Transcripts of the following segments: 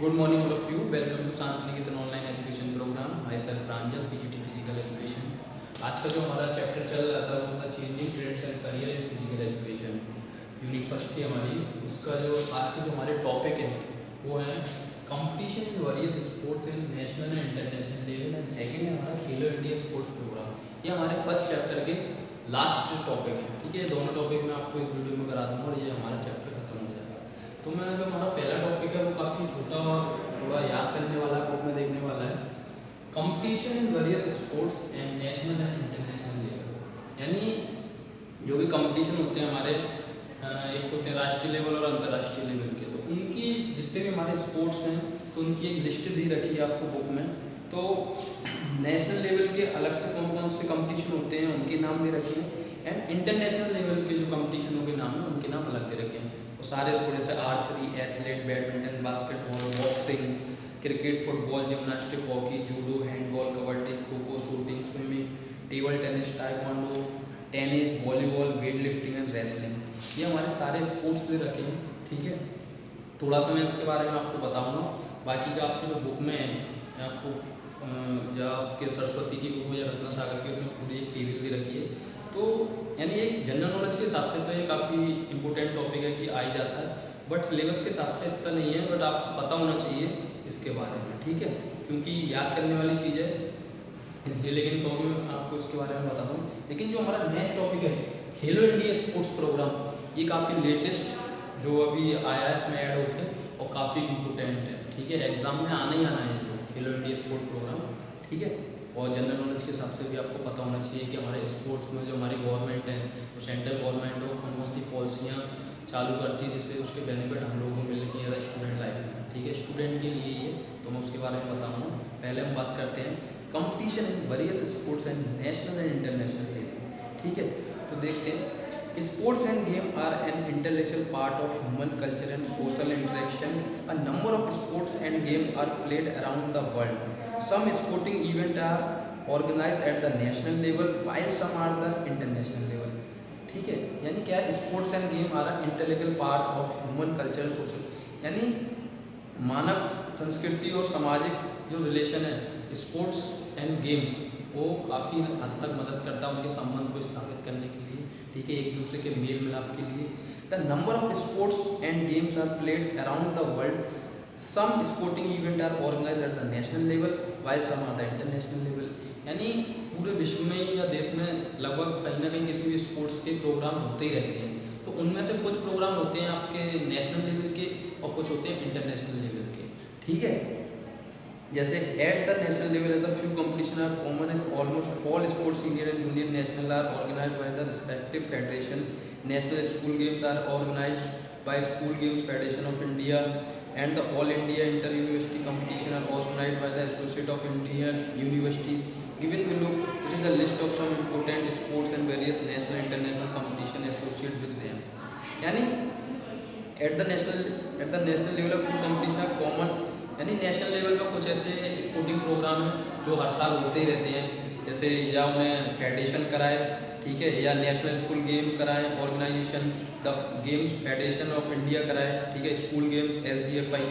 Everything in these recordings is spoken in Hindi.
Good morning, all of you. Welcome to Shantiniketan online education programme. Myself Pranjal, PGT physical education. आज का जो हमारा चैप्टर चल रहा था वो था changing trends and career in physical education. Unit first थी हमारी। उसका जो आज के जो हमारे टॉपिक है वो है competition in various sports in national and international level. And second है हमारा खेलो इंडिया स्पोर्ट्स प्रोग्राम। ये हमारे फर्स्ट चैप्टर के लास्ट टॉपिक है। ठीक है, दोनों टॉपिक मैं आपको इस वीडियो में करा दूँगा और ये हमारा चैप्टर खत्म हो जाएगा। तो मैं जो हमारा पहला टॉपिक है वो काफ़ी छोटा और थोड़ा याद करने वाला है, बुक में देखने वाला है। Competition in various sports and national and international level. यानी जो भी कंपटीशन होते हैं हमारे, एक तो होते हैं राष्ट्रीय लेवल और अंतर्राष्ट्रीय लेवल के, तो उनकी जितने भी हमारे स्पोर्ट्स हैं तो उनकी एक लिस्ट दी रखी है आपको बुक में। तो नेशनल लेवल के अलग से कौन कौन से कंपटीशन होते हैं उनके नाम दे रखे हैं, एंड इंटरनेशनल लेवल के जो कंपटीशनों के नाम हैं उनके नाम अलग दे रखे हैं। तो सारे स्पोर्ट जैसे archery, athlete, badminton, basketball, boxing, cricket, football, gymnastic, hockey, judo, handball, kabaddi, kho kho, shooting, swimming, table tennis, taekwondo, tennis, volleyball, weight lifting and wrestling, ये हमारे सारे स्पोर्ट्स दे रखे हैं। ठीक है, थोड़ा सा मैं इसके बारे में आपको बताऊंगा। बाकी का आपकी जो बुक में है, मैं आपको या आपके सरस्वती की बुक या रत्ना सागर की, उसमें पूरी एक टेबल दे रखी है। तो यानी एक जनरल नॉलेज के हिसाब से तो ये काफ़ी इंपॉर्टेंट टॉपिक है कि आ ही जाता है, बट सिलेबस के हिसाब से इतना नहीं है, बट आपको पता होना चाहिए इसके बारे में। ठीक है, क्योंकि याद करने वाली चीज़ है इसलिए, लेकिन तो भी मैं आपको इसके बारे में बताता हूँ। लेकिन जो हमारा नेक्स्ट टॉपिक है खेलो इंडिया स्पोर्ट्स प्रोग्राम, ये काफ़ी लेटेस्ट जो अभी आया है इसमें ऐड होके, और काफ़ी इम्पोर्टेंट है। ठीक है, एग्जाम में आना ही आना है तो खेलो इंडिया स्पोर्ट्स प्रोग्राम। ठीक है, और जनरल नॉलेज के हिसाब से भी आपको पता होना चाहिए कि हमारे स्पोर्ट्स में जो हमारी गवर्नमेंट है, तो सेंट्रल गवर्नमेंट है, वो कौन कौन सी पॉलिसियाँ चालू करती है जिससे उसके बेनिफिट हम लोगों को मिलने चाहिए एज स्टूडेंट लाइफ में। ठीक है, स्टूडेंट के लिए ये, तो मैं उसके बारे में बताऊँगा। पहले हम बात करते हैं competition in various sports and national and international level. ठीक है, तो देखते हैं। Sports and game are an intellectual part of human culture and social interaction. A number of sports and game are played around the world. Some sporting event are organise at the national level while some are the international level. ठीक है, यानी क्या है, sports and game are a intellectual part of human culture and social, यानी मानव संस्कृति और सामाजिक जो रिलेशन है, स्पोर्ट्स एंड गेम्स वो काफ़ी हद तक मदद करता है उनके संबंध को स्थापित करने के लिए। ठीक है, एक दूसरे के मेल मिलाप के लिए। The number of sports and games are played around the world. Some sporting event are organise at the national level while some are the international level. यानी पूरे विश्व में या देश में लगभग कहीं ना कहीं किसी भी स्पोर्ट्स के प्रोग्राम होते ही रहते हैं। तो उनमें से कुछ प्रोग्राम होते हैं आपके नेशनल लेवल के और कुछ होते हैं इंटरनेशनल लेवल के। ठीक है, जैसे at the national level the few competition are common is almost all sports senior and junior national are organised by the respective federation. National school games are organised by school games federation of India and the all India inter university competition are organised by the associate of Indian university. Given below it is a list of some important sports and various national international competition associate with them. यानी at the national level of few competition are common, यानी नेशनल लेवल पर कुछ ऐसे स्पोर्टिंग प्रोग्राम हैं जो हर साल होते ही रहते हैं, जैसे या उन्हें फेडरेशन कराए, ठीक है, या नेशनल स्कूल गेम कराए organisation, the games federation of India कराए, ठीक है, स्कूल गेम्स SGFI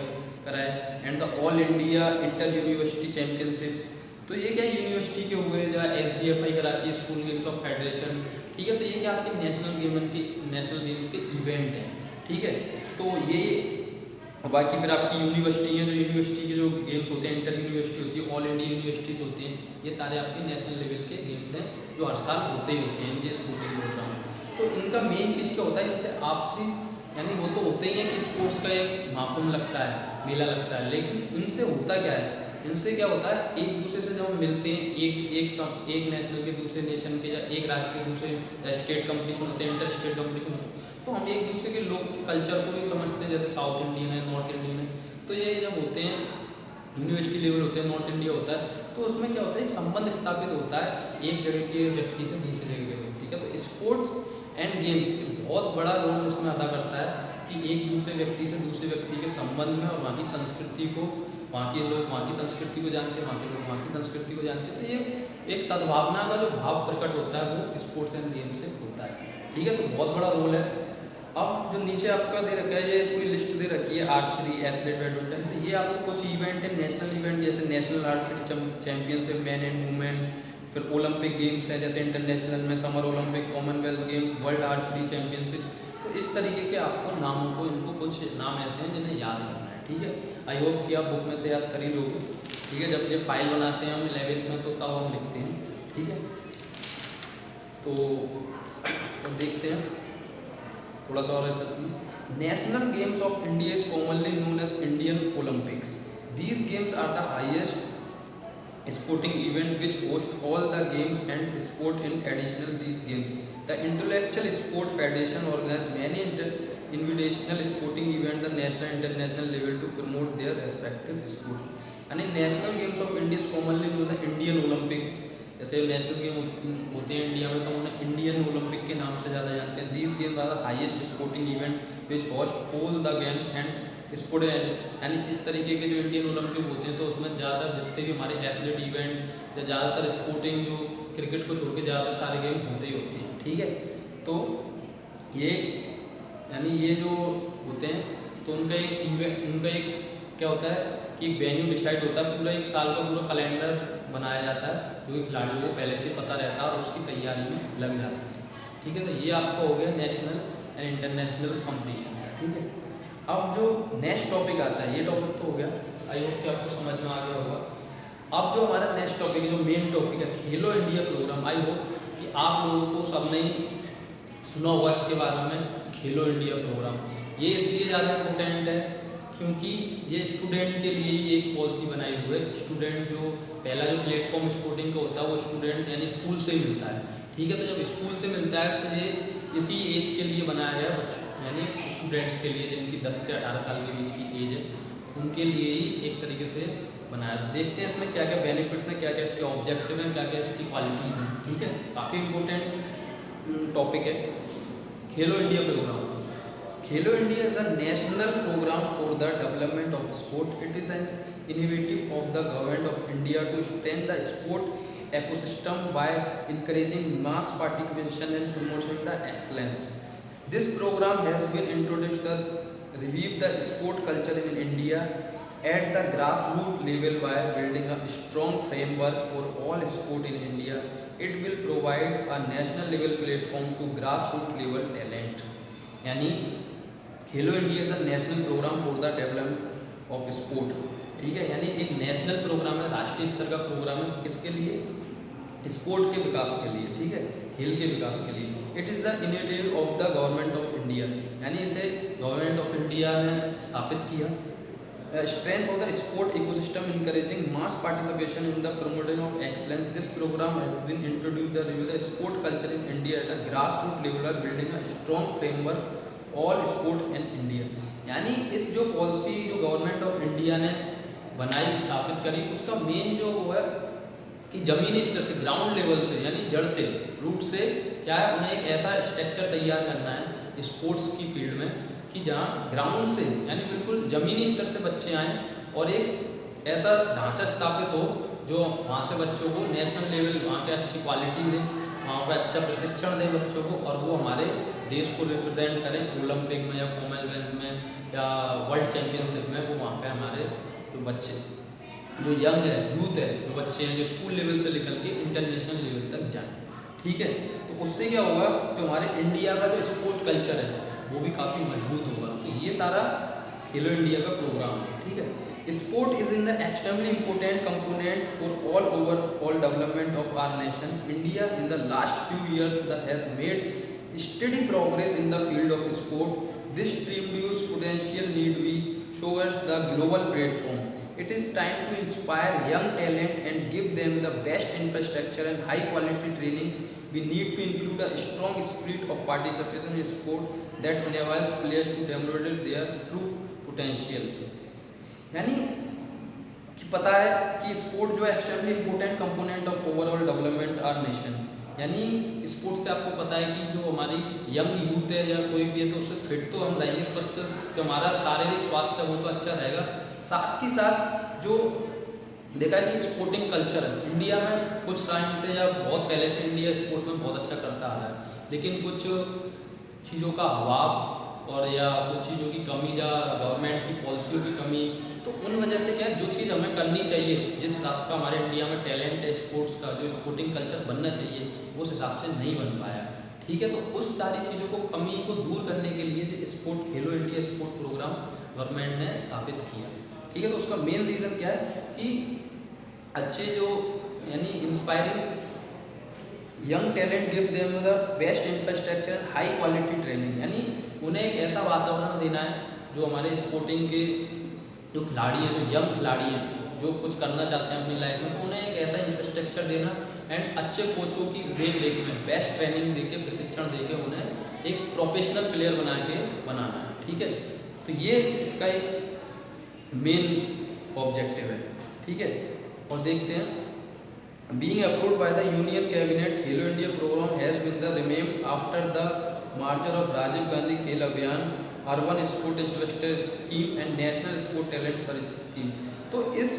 कराए, and the all India inter university championship. तो ये क्या यूनिवर्सिटी के हुए, जहाँ SGFI कराती है स्कूल गेम्स ऑफ फेडरेशन। ठीक है, तो ये क्या आपके नेशनल गेम्स के इवेंट हैं। ठीक है, तो ये बाकी फिर आपकी यूनिवर्सिटी है, जो यूनिवर्सिटी के जो गेम्स होते हैं, इंटर यूनिवर्सिटी होती है, ऑल इंडिया यूनिवर्सिटीज़ होती हैं, ये सारे आपके नेशनल लेवल के गेम्स हैं जो हर साल होते ही होते हैं ये स्पोर्टिंग प्रोग्राम। तो इनका मेन चीज़ क्या होता है, इनसे आपसी, यानी वो तो होते ही हैं कि स्पोर्ट्स का एक महाकुंभ लगता है, मेला लगता है, लेकिन इनसे होता क्या है, इनसे क्या होता है, एक दूसरे से जब हम मिलते हैं, एक नेशनल के दूसरे नेशन के, या एक राज्य के दूसरे, या स्टेट कंपटीशन होते हैं, इंटर स्टेट कंपटीशन होते हैं, तो हम एक दूसरे के लोग के कल्चर को भी समझते हैं, जैसे साउथ इंडियन है, नॉर्थ इंडियन है। तो ये जब होते हैं यूनिवर्सिटी लेवल होते हैं, नॉर्थ इंडिया होता है, तो उसमें क्या होता है, एक संबंध स्थापित होता है एक जगह के व्यक्ति से दूसरी जगह के व्यक्ति का। तो स्पोर्ट्स एंड गेम्स बहुत बड़ा रोल इसमें अदा करता है कि एक दूसरे व्यक्ति से दूसरे व्यक्ति के संबंध में, और वहाँ की संस्कृति को, वहाँ के लोग वहाँ की संस्कृति को जानते हैं, वहाँ के लोग वहाँ की संस्कृति को जानते हैं। तो ये एक सद्भावना का जो भाव प्रकट होता है वो स्पोर्ट्स एंड गेम से होता है। ठीक है, तो बहुत बड़ा रोल है। अब जो नीचे आपका दे रखा है, ये पूरी लिस्ट दे रखी है, आर्चरी, एथलेट, बैडमिंटन, तो ये आपको कुछ इवेंट है, नेशनल इवेंट जैसे national archery championship man and women, फिर ओलंपिक गेम्स हैं जैसे इंटरनेशनल में summer Olympic, Commonwealth game, world archery championship. तो इस तरीके के आपको नामों को, इनको कुछ नाम ऐसे हैं जिन्हें याद करना है, ठीक है। आई होप कि आप बुक में से याद कर ही लोगे, ठीक है। जब ये फाइल बनाते हैं हम 11th में तो तब हम लिखते हैं, ठीक है। तो अब देखते हैं थोड़ा सा और इसमें। National games of India is commonly known as Indian Olympics. These games are the highest sporting event which host all the games and sport. In additional these games, the Intellectual Sport Federation organize many invitational sporting events the national international level to promote their respective sport. यानी national games of India commonly known है इंडियन ओलंपिक। जैसे नेशनल गेम होते हैं इंडिया में तो उन्हें इंडियन ओलंपिक के नाम से ज़्यादा जानते हैं। These games are the highest sporting event which host all the games and sport. यानी इस तरीके के जो इंडियन ओलंपिक होते हैं तो उसमें ज़्यादातर जितने भी हमारे एथलीट इवेंट या ज़्यादातर स्पोर्टिंग जो क्रिकेट को छोड़ के ज़्यादातर सारे गेम होते ही होते हैं, ठीक है। तो ये यानी ये जो होते हैं तो उनका एक क्या होता है कि एक वेन्यू डिसाइड होता है, पूरा एक साल का पूरा कैलेंडर बनाया जाता है जो कि खिलाड़ियों को पहले से पता रहता है और उसकी तैयारी में लग जाते हैं, ठीक है। तो ये आपका हो गया नेशनल एंड इंटरनेशनल कॉम्पिटिशन का, ठीक है। अब जो नेक्स्ट टॉपिक आता है, ये टॉपिक तो हो गया, आई होप कि आपको समझ में आ गया होगा। अब जो हमारा नेक्स्ट टॉपिक है, जो मेन टॉपिक है Khelo India programme. I hope कि आप लोगों को सबने सुना होगा इसके बारे में, खेलो इंडिया प्रोग्राम। ये इसलिए ज़्यादा इम्पोर्टेंट है क्योंकि ये स्टूडेंट के लिए ही एक पॉलिसी बनाई हुई है। स्टूडेंट जो पहला जो प्लेटफॉर्म स्पोर्टिंग का होता है वो स्टूडेंट यानी स्कूल से ही मिलता है, ठीक है। तो जब स्कूल से मिलता है तो ये इसी एज के लिए बनाया गया बच्चों यानी स्टूडेंट्स के लिए जिनकी 10 से 18 साल के बीच की एज है, उनके लिए ही एक तरीके से बनाया। तो देखते हैं इसमें क्या क्या बेनिफिट हैं, क्या क्या इसके ऑब्जेक्टिव हैं, क्या क्या इसकी क्वालिटीज़ हैं, ठीक है। काफ़ी इम्पोर्टेंट टॉपिक है Khelo India programme. Khelo India is a national programme for the development of sport. It is an initiative of the government of India to strengthen the sport ecosystem by encouraging mass participation and promoting the excellence. This program has been introduced to revive the sport culture in India at the grassroots level by building a strong framework for all sport in India. It will provide a national level platform to grassroots level talent. यानी Khelo India is a national programme for the development of sport, ठीक है। यानी एक नेशनल प्रोग्राम है, राष्ट्रीय स्तर का प्रोग्राम है, किसके लिए? स्पोर्ट के विकास के लिए, ठीक है, खेल के विकास के लिए। It is the initiative of the government of India, यानी इसे गवर्नमेंट ऑफ इंडिया ने स्थापित किया। Strength of the sport ecosystem encouraging mass participation in the promoting of excellence. This program has been introduced the review the sport culture in India at the grass root level by building a strong framework all sport in India. यानी इस जो पॉलिसी जो गवर्नमेंट ऑफ इंडिया ने बनाई, स्थापित करी, उसका मेन जो वो है कि ज़मीनी स्तर से, ग्राउंड लेवल से, यानी जड़ से, रूट से क्या है, उन्हें एक ऐसा स्ट्रक्चर तैयार करना है स्पोर्ट्स की फील्ड में कि जहाँ ग्राउंड से यानी बिल्कुल ज़मीनी स्तर से बच्चे आएँ और एक ऐसा ढांचा स्थापित हो जो वहाँ से बच्चों को नेशनल लेवल वहाँ के अच्छी क्वालिटी दें, वहाँ पे अच्छा प्रशिक्षण दें बच्चों को, और वो हमारे देश को रिप्रेजेंट करें ओलंपिक में या कॉमनवेल्थ में या वर्ल्ड चैम्पियनशिप में। वो वहाँ पे हमारे जो बच्चे जो यंग है, यूथ है, जो बच्चे हैं जो स्कूल लेवल से निकल के इंटरनेशनल लेवल तक जाएं, ठीक है। तो उससे क्या होगा, जो हमारे इंडिया का जो स्पोर्ट कल्चर है वो भी काफ़ी मजबूत होगा। तो ये सारा खेलो इंडिया का प्रोग्राम है, ठीक है। Sport is in the extremely important component for all over all development of our nation. India in the last few years has made study progress in the field of sport. This tremendous potential need we show us the global platform. It is time to inspire young talent and give them the best infrastructure and high quality training. We need to include a strong spirit of participation in sport that enables players to demonstrate their true potential. यानी कि पता है कि स्पोर्ट जो है extremely important component of overall development our nation. यानी स्पोर्ट्स से आपको पता है कि जो हमारी यंग यूथ है या कोई भी है तो उससे फिट तो हम रहेंगे, स्वस्थ, जो हमारा शारीरिक स्वास्थ्य है वो तो अच्छा रहेगा। साथ ही साथ जो देखा है कि स्पोर्टिंग कल्चर है इंडिया में, कुछ टाइम से या बहुत पहले से इंडिया स्पोर्ट में बहुत अच्छा करता आ रहा है, लेकिन कुछ चीज़ों का अभाव और या कुछ चीज़ों की कमी या गवर्नमेंट की पॉलिसियों की कमी, तो तो उन वजह से क्या है, जो चीज़ हमें करनी चाहिए, जिस हिसाब का हमारे इंडिया में टैलेंट है स्पोर्ट्स का, जो स्पोर्टिंग कल्चर बनना चाहिए, उस हिसाब से नहीं बन पाया। ठीक है, तो उस सारी चीज़ों को, कमी को दूर करने के लिए जो स्पोर्ट खेलो इंडिया स्पोर्ट प्रोग्राम गवर्नमेंट ने स्थापित किया। ठीक है, तो उसका मेन रीज़न क्या है कि अच्छे जो यानी inspiring young talent give them the best infrastructure, high quality training, यानी उन्हें एक ऐसा वातावरण देना है जो हमारे स्पोर्टिंग के जो खिलाड़ी हैं, जो यंग खिलाड़ी हैं, जो कुछ करना चाहते हैं अपनी लाइफ में, तो उन्हें एक ऐसा इंफ्रास्ट्रक्चर देना एंड अच्छे कोचों की देख रेख में बेस्ट ट्रेनिंग देके, प्रशिक्षण देके उन्हें एक प्रोफेशनल प्लेयर बना के बनाना है। ठीक है, तो ये इसका एक मेन ऑब्जेक्टिव है। ठीक है, और देखते हैं being approved by the union cabinet, Khelo India programme has been the renamed after the merger of Rajiv Gandhi Khel Abhiyan, urban sport infrastructure scheme and national sport talent search scheme. तो इस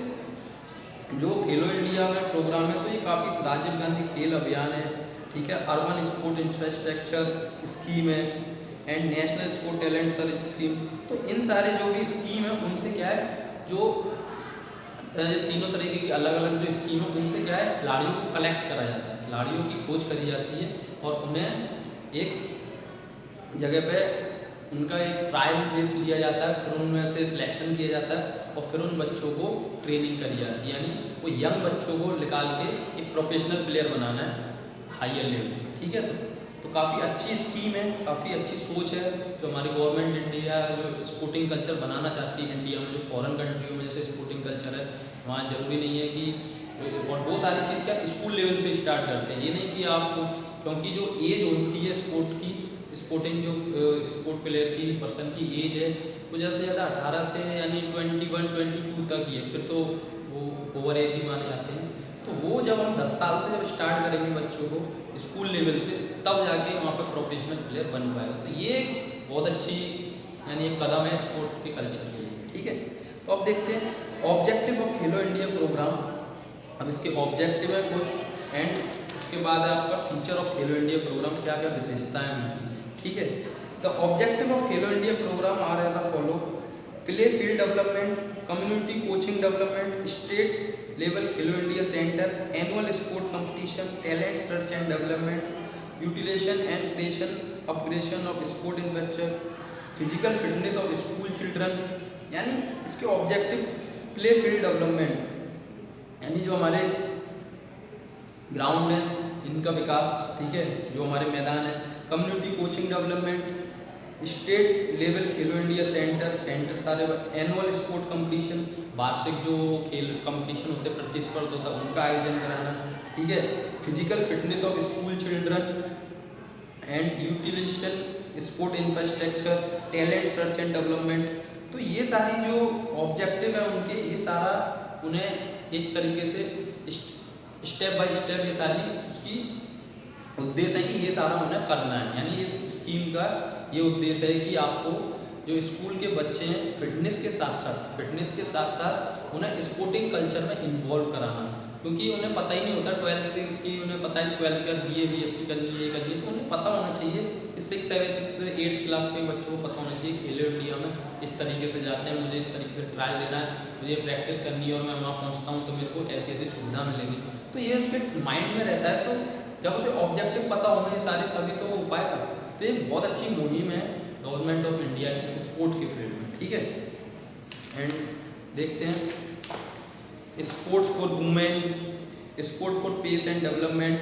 जो खेलो इंडिया में प्रोग्राम है, तो ये काफ़ी राजीव गांधी खेल अभियान है, ठीक है, अर्बन स्पोर्ट इंफ्रास्ट्रक्चर स्कीम है and national sport talent search scheme. तो इन सारे जो भी स्कीम है उनसे क्या है, जो तीनों तरीके की अलग अलग जो स्कीम है उनसे क्या है, खिलाड़ियों को कलेक्ट करा जाता है, खिलाड़ियों की खोज करी जाती है और उन्हें एक जगह पे उनका एक ट्रायल बेस लिया जाता है, फिर उनमें से सिलेक्शन किया जाता है और फिर उन बच्चों को ट्रेनिंग करी जाती है, यानी वो यंग बच्चों को निकाल के एक प्रोफेशनल प्लेयर बनाना है हायर लेवल पे। ठीक है, तो काफ़ी अच्छी स्कीम है, काफ़ी अच्छी सोच है जो हमारी गवर्नमेंट इंडिया जो स्पोर्टिंग कल्चर बनाना चाहती है इंडिया में, जो फॉरेन कंट्रियों में जैसे स्पोर्टिंग कल्चर है, वहाँ ज़रूरी नहीं है कि, और बहुत सारी चीज़ क्या स्कूल लेवल से स्टार्ट करते हैं, ये नहीं कि आप, क्योंकि जो एज होती है स्पोर्ट की, स्पोर्टिंग जो स्पोर्ट प्लेयर की पर्सन की एज है वो ज़्यादा से ज़्यादा 18 से यानी 21-22 तक ही है, फिर तो वो ओवर एज ही माने जाते हैं। तो वो जब हम 10 साल से जब स्टार्ट करेंगे बच्चों को स्कूल लेवल से, तब जाके वहाँ पर प्रोफेशनल प्लेयर बन पाएगा। तो ये एक बहुत अच्छी यानी एक कदम है स्पोर्ट के कल्चर के लिए। ठीक है, तो अब देखते हैं objective of Khelo India programme. अब इसके ऑब्जेक्टिव है कुछ एंड इसके बाद है आपका feature of Khelo India programme, क्या क्या विशेषताएं उनकी। ठीक है, the objective of Khelo India programme are as a follow: play field development, community coaching development, state level Khelo India centre, annual sport competition, talent search and development, utilisation and creation upgradation of sport infrastructure, physical fitness of school children. यानी इसके ऑब्जेक्टिव प्ले फील्ड डेवलपमेंट, यानी जो हमारे ग्राउंड है इनका विकास, ठीक है, जो हमारे मैदान है, community coaching development, state level Khelo India centre सारे, एनुअल स्पोर्ट कंपटीशन, वार्षिक जो खेल कंपटीशन होते हैं, प्रतिस्पर्धा होता है, उनका आयोजन कराना। ठीक है, physical fitness of school children and utilization sport infrastructure, talent search and development. तो ये सारी जो ऑब्जेक्टिव है उनके, ये सारा उन्हें एक तरीके से स्टेप बाय स्टेप ये सारी उसकी उद्देश्य है कि ये सारा उन्हें करना है। यानी इस स्कीम का ये उद्देश्य है कि आपको जो स्कूल के बच्चे हैं फिटनेस के साथ साथ उन्हें स्पोर्टिंग कल्चर में इन्वॉल्व कराना, क्योंकि उन्हें पता ही नहीं होता 12th की, उन्हें पता है 12th के बाद BA BSc करनी है, ये करनी है, तो उन्हें पता होना चाहिए। इस 6th 7th 8th क्लास के बच्चों को पता होना चाहिए खेलो इंडिया में इस तरीके से जाते हैं, मुझे इस तरीके से ट्रायल लेना है, मुझे प्रैक्टिस करनी है और मैं वहाँ पहुँचता हूँ तो मेरे को ऐसी ऐसी सुविधा मिलेगी। तो ये उसके माइंड में रहता है, तो जब उसे ऑब्जेक्टिव पता होंगे ये सारे तभी तो हो पाएगा। तो ये बहुत अच्छी मुहिम है गवर्नमेंट ऑफ इंडिया की स्पोर्ट के फील्ड में। ठीक है, एंड देखते हैं sports for women, sport for peace and development,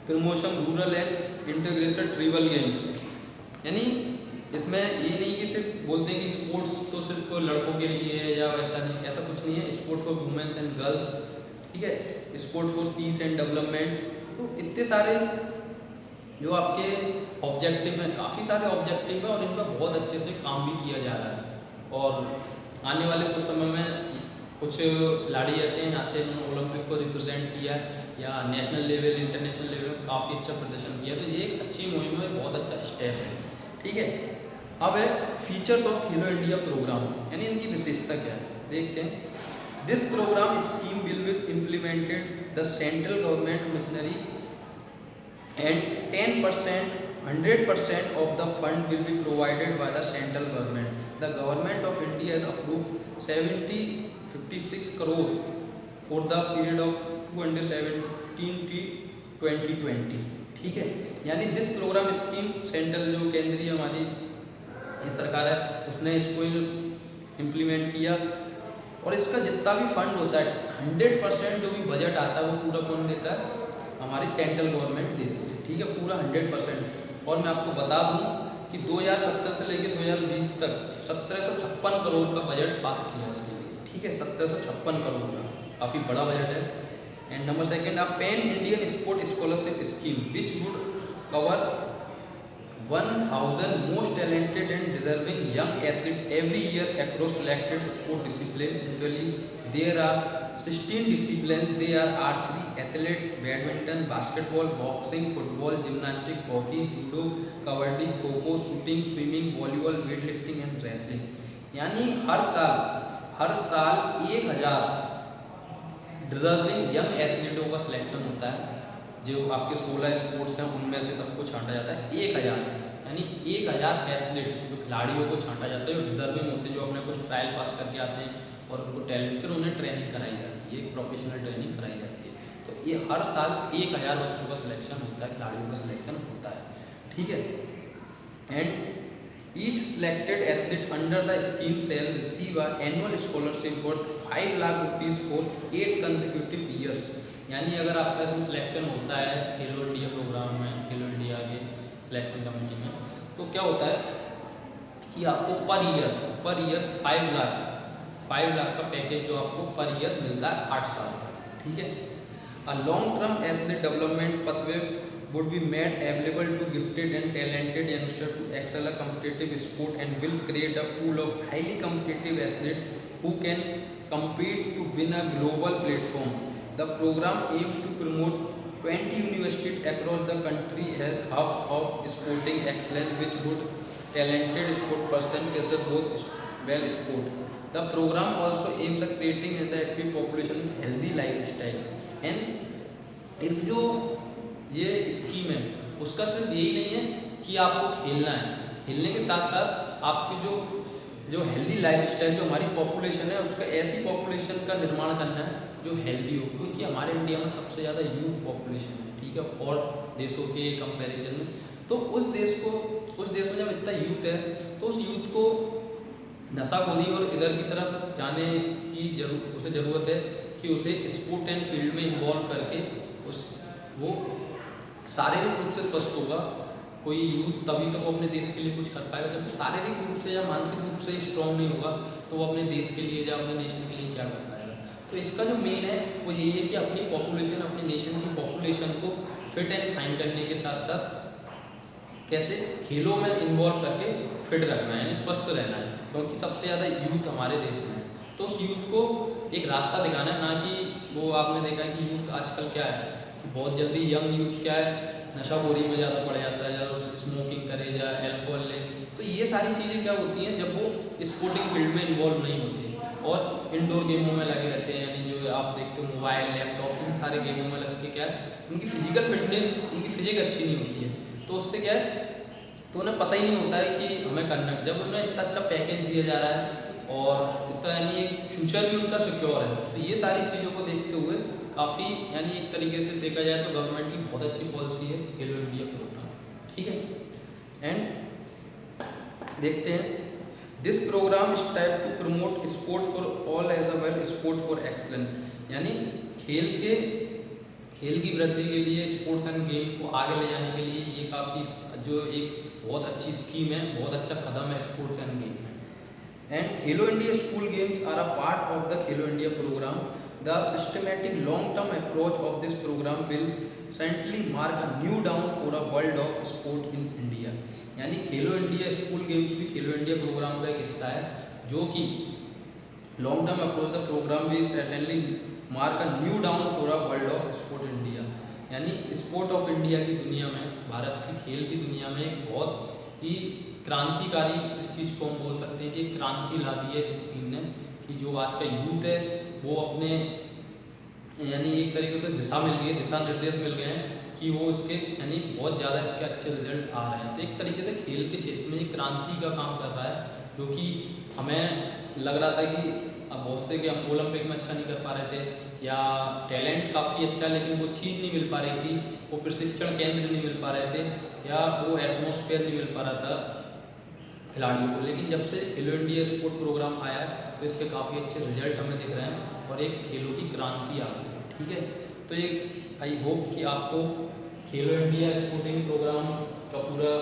promotion rural and integration tribal games. यानी इसमें ये नहीं कि सिर्फ बोलते हैं कि स्पोर्ट्स तो सिर्फ लड़कों के लिए है या वैसा नहीं, ऐसा कुछ नहीं है। Sport for women's and girls, ठीक है, sport for peace and development. तो इतने सारे जो आपके ऑब्जेक्टिव हैं, काफ़ी सारे ऑब्जेक्टिव हैं और इन पर बहुत अच्छे से काम भी किया जा रहा है। और आने वाले कुछ समय में कुछ खिलाड़ी ऐसे हैं यहाँ से इन्होंने ओलंपिक को रिप्रेजेंट किया या नेशनल लेवल इंटरनेशनल लेवल में काफ़ी अच्छा प्रदर्शन किया। तो ये एक अच्छी मुहिम है, बहुत अच्छा स्टेप है। ठीक है, अब है features of Khelo India program, यानी इनकी विशेषता क्या है देखते हैं। This program scheme will be implemented the central government machinery and 10% 100% of the fund will be provided by the central government. The government of India has approved 56 crore for the period of 2017 to 2020। ठीक है, यानी दिस प्रोग्राम स्कीम सेंट्रल जो केंद्रीय हमारी सरकार है उसने इसको इम्प्लीमेंट किया। और इसका जितना भी फंड होता है 100% जो भी बजट आता है वो पूरा कौन देता है? हमारी सेंट्रल गवर्नमेंट देती है। ठीक है, पूरा 100%। और मैं आपको बता दूं कि 2017 से लेकर 2020 तक 1756 करोड़ का बजट पास किया इसके लिए। ठीक है, 1756 करोड़ का काफ़ी बड़ा बजट है। And number second, a pan Indian sport scholarship scheme which would cover 1000 most talented and deserving young athletes every year across selected sport discipline. Usually there are 16 disciplines. They are archery, athlete, badminton, basketball, boxing, football, gymnastics, hockey, judo, kabaddi, kho-kho, shooting, swimming, volleyball, weightlifting and wrestling। यानी हर साल 1000 डिजर्विंग यंग एथलीटों का सिलेक्शन होता है। जो आपके 16 स्पोर्ट्स हैं उनमें से सबको छांटा जाता है 1000, यानी 1000 एथलीट जो खिलाड़ियों को छांटा जाता है जो डिजर्विंग होते हैं, जो अपने कुछ ट्रायल पास करके आते हैं और उनको टैलेंट, फिर उन्हें ट्रेनिंग कराई जाती है, एक प्रोफेशनल ट्रेनिंग कराई जाती है। तो ये हर साल 1000 बच्चों का सिलेक्शन होता है, खिलाड़ियों का सिलेक्शन होता है। ठीक है, and each selected athlete under the scheme shall receive an annual scholarship worth 5 lakh rupees for 8 consecutive years। यानी अगर आपका इसमें सिलेक्शन होता है खेलो इंडिया प्रोग्राम में, खेलो इंडिया के सिलेक्शन कमेटी में, तो क्या होता है कि आपको पर ईयर 5 लाख का पैकेज जो आपको पर ईयर मिलता है 8 साल तक। ठीक है, a long term athlete development pathway would be made available to gifted and talented youngsters to excel a competitive sport and will create a pool of highly competitive athletes who can compete to win a global platform। The program aims to promote 20 universities across the country as hubs of sporting excellence which would talented sport person as a both well sport। The program also aims at creating the active population with healthy lifestyle। and इस जो ये स्कीम है उसका सिर्फ यही नहीं है कि आपको खेलना है, खेलने के साथ साथ आपकी जो हेल्दी लाइफ स्टाइल जो हमारी पॉपुलेशन है उसका ऐसी पॉपुलेशन का निर्माण करना है जो हेल्दी हो, क्योंकि हमारे इंडिया में सबसे ज़्यादा यूथ पॉपुलेशन है। ठीक है, और देशों के कंपैरिजन में, तो उस देश में जब इतना यूथ है तो उस यूथ को नशाखोरी और इधर की तरफ जाने की उसे ज़रूरत है कि उसे स्पोर्ट एंड फील्ड में इन्वॉल्व करके वो शारीरिक रूप से स्वस्थ होगा। कोई यूथ तभी तो वो अपने देश के लिए कुछ कर पाएगा, जब वो शारीरिक रूप से या मानसिक रूप से स्ट्रॉन्ग नहीं होगा तो वो अपने देश के लिए या अपने नेशन के लिए क्या कर पाएगा। तो इसका जो मेन है वो यही है कि अपनी पॉपुलेशन, अपने नेशन की पॉपुलेशन को फिट एंड फाइन करने के साथ साथ कैसे खेलों में इन्वॉल्व करके फिट रखना है, यानी स्वस्थ रहना है, क्योंकि सबसे ज़्यादा यूथ हमारे देश में है। तो उस यूथ को एक रास्ता दिखाना है, ना कि वो आपने देखा है कि यूथ आजकल क्या है कि बहुत जल्दी यंग यूथ क्या है नशाखोरी में ज़्यादा पड़ जाता है, या स्मोकिंग करे या अल्कोहल ले। तो ये सारी चीज़ें क्या होती हैं जब वो स्पोर्टिंग फील्ड में इन्वॉल्व नहीं होते और इंडोर गेमों में लगे रहते हैं, यानी जो आप देखते हो मोबाइल, लैपटॉप, इन सारे गेमों में लग के क्या है उनकी फिजिकल फिटनेस, उनकी फिजिक अच्छी नहीं होती है। तो उससे क्या है तो उन्हें पता ही नहीं होता है कि हमें करना है। जब उन्हें इतना अच्छा पैकेज दिया जा रहा है और इतना यानी एक फ्यूचर भी उनका सिक्योर है, तो ये सारी चीज़ों को देखते हुए काफ़ी यानी एक तरीके से देखा जाए तो गवर्नमेंट की बहुत अच्छी पॉलिसी है खेलो इंडिया प्रोग्राम। ठीक है, एंड देखते हैं this program is type to promote sport for all as a well sport for excellence. यानी खेल की वृद्धि के लिए, स्पोर्ट्स एंड गेम को आगे ले जाने के लिए ये काफ़ी जो एक बहुत अच्छी स्कीम है, बहुत अच्छा कदम है स्पोर्ट्स एंड गेम में। And Khelo India school games are a part of the Khelo India programme. The systematic long-term approach of this program will certainly mark a new dawn for a world of sport in India। यानी खेलो इंडिया स्कूल गेम्स भी खेलो इंडिया प्रोग्राम का एक हिस्सा है, जो कि long term approach the program will certainly mark a new dawn for a world of sport India. यानी स्पोर्ट ऑफ इंडिया की दुनिया में, भारत की खेल की दुनिया में एक बहुत ही क्रांतिकारी इस चीज़ को हम बोल सकते हैं कि क्रांति ला दी है इस स्कीम ने, कि जो आज का यूथ है वो अपने यानी एक तरीके से दिशा मिल गई, दिशा निर्देश मिल गए हैं कि वो इसके यानी बहुत ज़्यादा इसके अच्छे रिजल्ट आ रहे हैं। तो एक तरीके से खेल के क्षेत्र में एक क्रांति का काम कर रहा है जो कि हमें लग रहा था कि अब बहुत से कि हम ओलंपिक में अच्छा नहीं कर पा रहे थे या टैलेंट काफ़ी अच्छा है लेकिन वो चीज़ नहीं मिल पा रही थी, वो प्रशिक्षण केंद्र नहीं मिल पा रहे थे या वो एटमॉस्फेयर नहीं मिल पा रहा था खिलाड़ियों को। लेकिन जब से खेलो इंडिया स्पोर्ट प्रोग्राम आया है तो इसके काफ़ी अच्छे रिजल्ट हमें दिख रहे हैं और एक खेलों की क्रांति आ गई है। ठीक है, तो ये आई होप कि आपको खेलो इंडिया स्पोर्टिंग प्रोग्राम का पूरा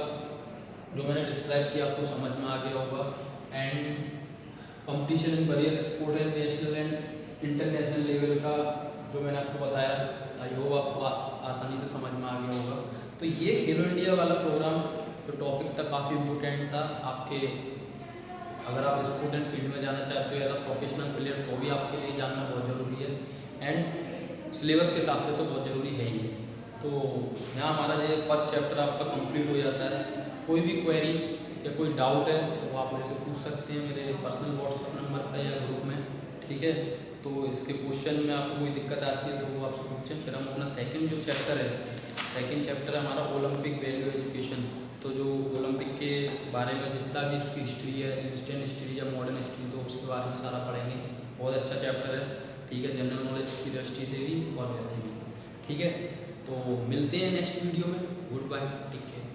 जो मैंने डिस्क्राइब किया आपको समझ में आ गया होगा। And competition in various sport and national and international level का जो मैंने आपको बताया, आई होप आपको आसानी से समझ में आ गया होगा। तो ये खेलो इंडिया वाला प्रोग्राम जो टॉपिक था काफ़ी इम्पोर्टेंट था आपके, अगर आप स्पोर्ट एंड फील्ड में जाना चाहते हो एज अ प्रोफेशनल प्लेयर तो भी आपके लिए जानना बहुत ज़रूरी है एंड सिलेबस के हिसाब से तो बहुत ज़रूरी है ही है। तो यहाँ हमारा जो फर्स्ट चैप्टर आपका कंप्लीट हो जाता है। कोई भी क्वेरी या कोई डाउट है तो आप मेरे से पूछ सकते हैं मेरे पर्सनल व्हाट्सएप नंबर पर या ग्रुप में। ठीक है, तो इसके क्वेश्चन में आपको कोई दिक्कत आती है तो वो आपसे पूछें। फिर हम अपना सेकंड जो चैप्टर है, सेकंड चैप्टर है हमारा ओलंपिक वैल्यू एजुकेशन। तो जो ओलंपिक के बारे में जितना भी उसकी हिस्ट्री है, इंस्टेंट हिस्ट्री या मॉडर्न हिस्ट्री, तो उसके बारे में सारा पढ़ेंगे। बहुत अच्छा चैप्टर है। ठीक है, जनरल नॉलेज की दृष्टि से भी और वैसे भी। ठीक है, तो मिलते हैं नेक्स्ट वीडियो में। Goodbye, take care.